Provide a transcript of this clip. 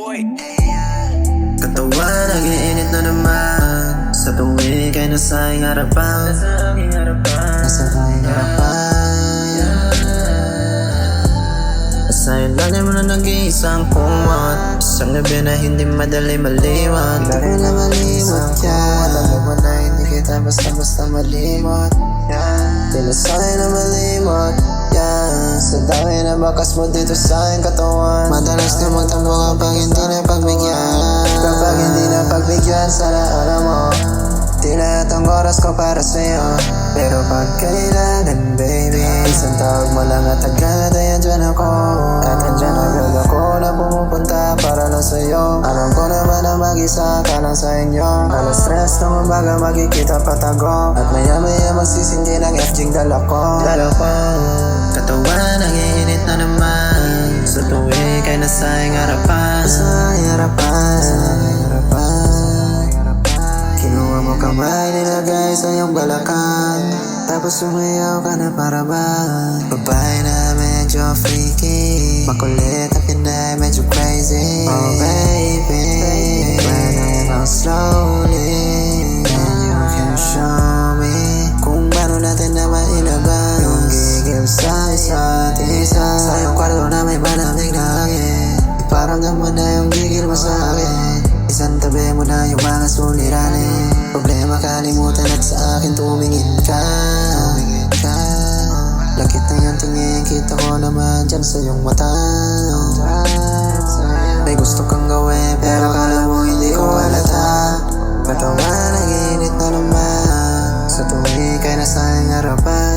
Katawan, nag-iinit na naman sa tuwing ay nasa iyong harapan. Nasa aking harapan. Nasa ilalim mo na nag-iisang kumot. Isang gabi na hindi madali maliwan. Hindi ko na malimot yan. Alam mo na hindi kita basta-basta malimot. Di na sa'yo na malimot. Sa dami na bakas mo dito sa aking katawan. Madalas ka magtampo kapag hindi na pagbigyan. Kapag hindi na pagbigyan, sana alam mo di na itong oras ko para sa'yo. Pero pag kailangan baby, isang tawag mo lang at agad ay andyan ako. At andyan agad ako na pumupunta para lang sa'yo. Alam ko naman na mag-isa ka lang sa inyo. Alas stress na mabaga magkikita patago. At maya maya magsisindi ng FG dala ko. Katawan, nag-iinit na naman sa tuwing ay nasa iyong harapan. Nasa iyong harapan. Kinuha mo kamay, nilagay sa iyong balakan. Tapos sumayaw ka na para ba babae na medyo freaky, makulit at pinay medyo crazy. Oh baby, when I go slowly, then you can show me kung paano natin na mailaban yung gigil sa isa't isa. Sa iyong kwarto na may malamig na hangin, iparamdam mo na yung gigil mo sa akin. Isang tabi mo na yung mga suliranin. Problema kalimutan at sa akin tumingin ka. Lakit na yung tingin, kita ko naman dyan sa iyong mata. May gusto kang gawin pero kala mo hindi ko halata. Katawan, nag-iinit na naman sa tuwing ay nasa iyong harapan.